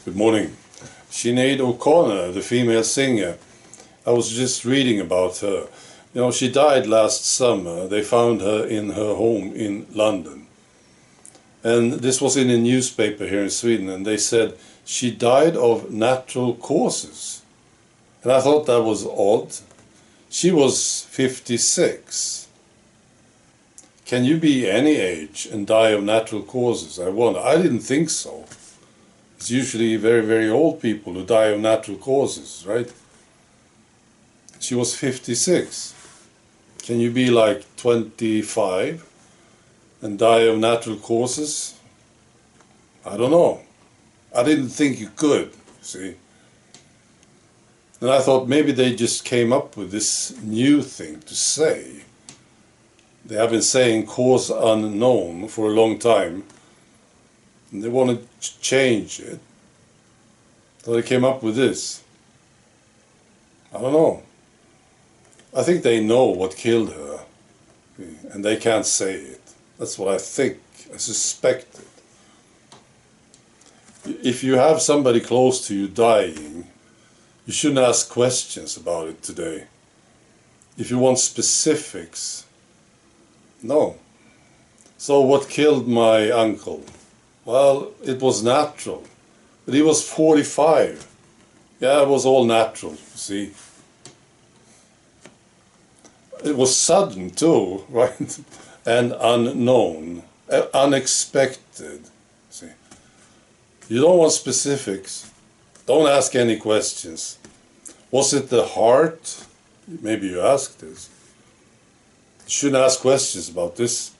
Good morning. Sinead O'Connor, the female singer, I was just reading about her. You know, she died last summer. They found her in her home in London. And this was in a newspaper here in Sweden, and they said she died of natural causes. And I thought that was odd. She was 56. Can you be any age and die of natural causes? I wonder. I didn't think so. It's usually very, very old people who die of natural causes, right? She was 56. Can you be like 25 and die of natural causes? I don't know. I didn't think you could, see. And I thought maybe they just came up with this new thing to say. They have been saying cause unknown for a long time. And they want to change it. So they came up with this. I don't know. I think they know what killed her. And they can't say it. That's what I think. I suspect it. If you have somebody close to you dying, you shouldn't ask questions about it today. If you want specifics, no. So what killed my uncle? Well, it was natural. But he was 45. Yeah, it was all natural, you see. It was sudden too, right? And unknown, unexpected. See, you don't want specifics. Don't ask any questions. Was it the heart? Maybe you asked this. You shouldn't ask questions about this.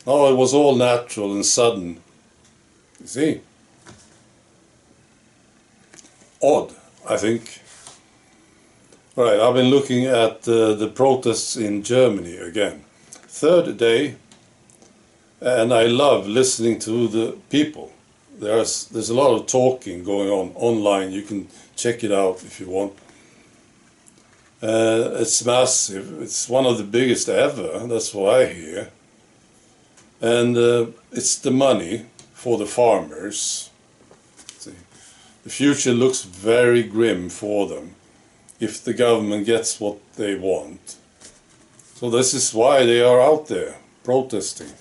No, it was all natural and sudden. You see? Odd, I think. All right, I've been looking at the protests in Germany again. Third day, and I love listening to the people. There's a lot of talking going on online. You can check it out if you want. It's massive. It's one of the biggest ever. That's what I hear. And it's the money for the farmers. See, the future looks very grim for them if the government gets what they want. So this is why they are out there protesting.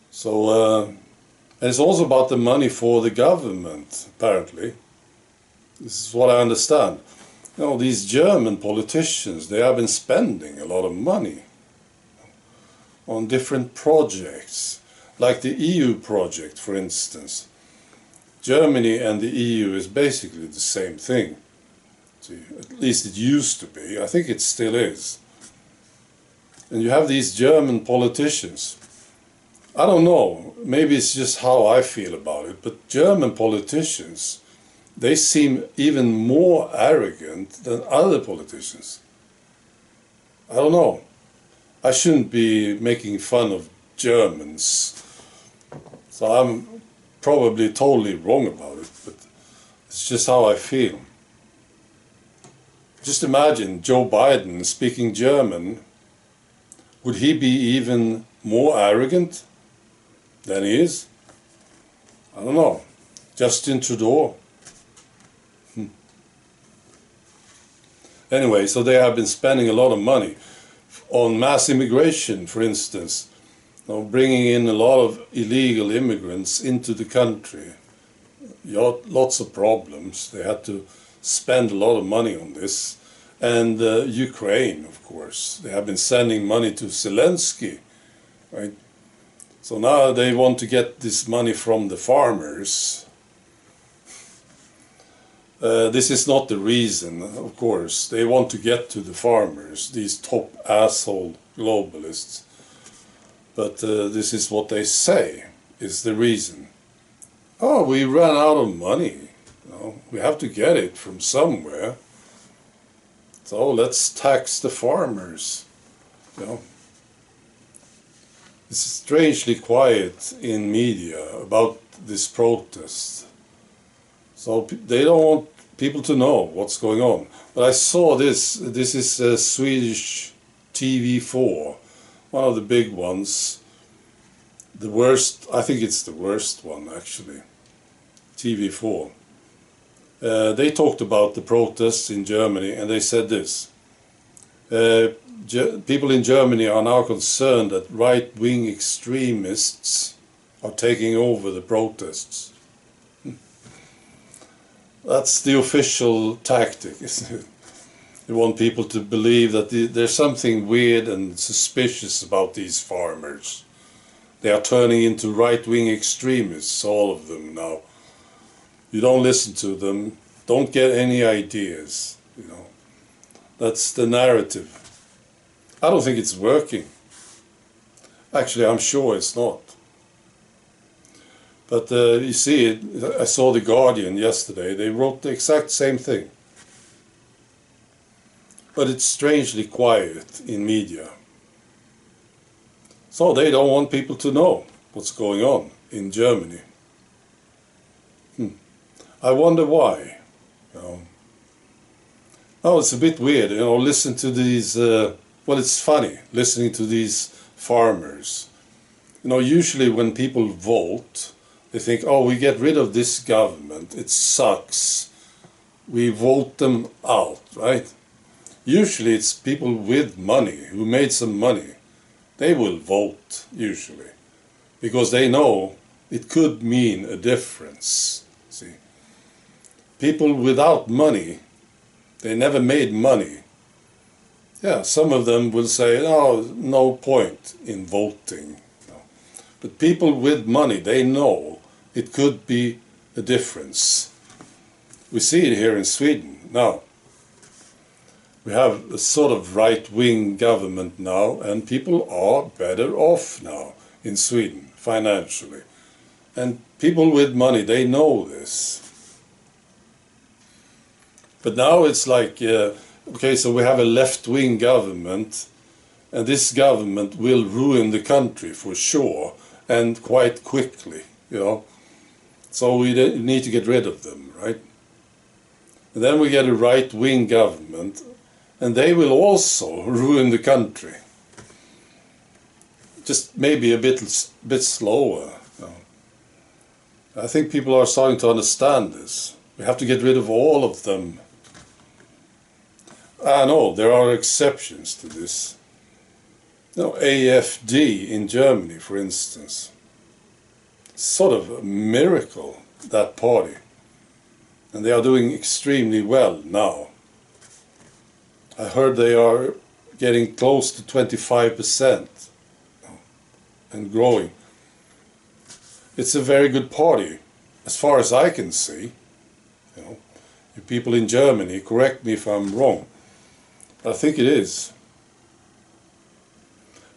So and it's also about the money for the government, apparently. This is what I understand. You know, these German politicians, they have been spending a lot of money on different projects, like the EU project, for instance. Germany and the EU is basically the same thing. See, at least it used to be. I think it still is. And you have these German politicians. I don't know, maybe it's just how I feel about it, but German politicians, they seem even more arrogant than other politicians. I don't know. I shouldn't be making fun of Germans, so I'm probably totally wrong about it, but it's just how I feel. Just imagine Joe Biden speaking German. Would he be even more arrogant than he is? I don't know. Justin Trudeau. Anyway, so they have been spending a lot of money on mass immigration, for instance. You know, bringing in a lot of illegal immigrants into the country. Lots of problems. They had to spend a lot of money on this. And Ukraine, of course. They have been sending money to Zelensky, right? So now they want to get this money from the farmers. This is not the reason, of course. They want to get to the farmers, these top asshole globalists. But this is what they say is the reason. Oh, we ran out of money. You know, we have to get it from somewhere. So let's tax the farmers. You know, it's strangely quiet in media about this protest. So they don't want people to know what's going on. But I saw this. This is Swedish TV4, one of the big ones. The worst, I think it's the worst one actually. TV4. They talked about the protests in Germany, and they said this. People in Germany are now concerned that right-wing extremists are taking over the protests. That's the official tactic, isn't it? They want people to believe that there's something weird and suspicious about these farmers. They are turning into right-wing extremists, all of them now. You don't listen to them, don't get any ideas, you know. That's the narrative. I don't think it's working. Actually, I'm sure it's not. But you see, I saw The Guardian yesterday, they wrote the exact same thing. But it's strangely quiet in media. So they don't want people to know what's going on in Germany. I wonder why. You know. Oh, it's a bit weird, you know, listen to these, well, it's funny, listening to these farmers. You know, usually when people vote, they think, oh, we get rid of this government, it sucks. We vote them out, right? Usually it's people with money, who made some money. They will vote, usually, because they know it could mean a difference, see. People without money, they never made money. Yeah, some of them will say, oh, no point in voting. No. But people with money, they know it could be a difference. We see it here in Sweden now. We have a sort of right-wing government now, and people are better off now in Sweden, financially. And people with money, they know this. But now it's like, okay, so we have a left-wing government, and this government will ruin the country for sure, and quite quickly, you know. So we need to get rid of them, right? And then we get a right-wing government, and they will also ruin the country. Just maybe a bit slower. You know. I think people are starting to understand this. We have to get rid of all of them. I know there are exceptions to this. You know, AfD in Germany, for instance. Sort of a miracle, that party. And they are doing extremely well now. I heard they are getting close to 25% and growing. It's a very good party, as far as I can see. You know, you people in Germany, correct me if I'm wrong. I think it is.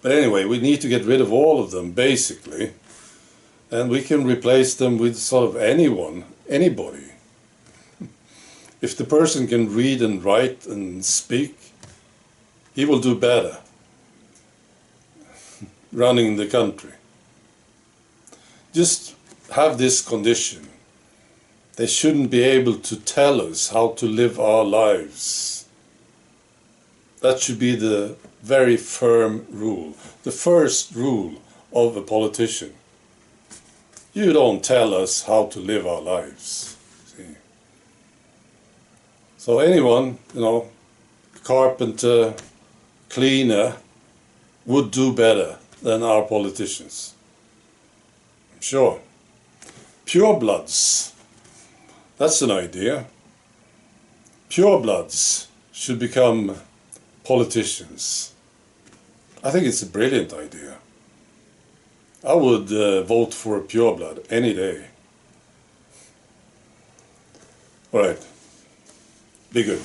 But anyway, we need to get rid of all of them, basically. And we can replace them with sort of anyone, anybody. If the person can read and write and speak, he will do better running the country. Just have this condition. They shouldn't be able to tell us how to live our lives. That should be the very firm rule. The first rule of a politician. You don't tell us how to live our lives. So anyone, you know, carpenter, cleaner, would do better than our politicians. I'm sure. Purebloods, that's an idea. Purebloods should become politicians. I think it's a brilliant idea. I would vote for a pureblood any day. All right. Be good.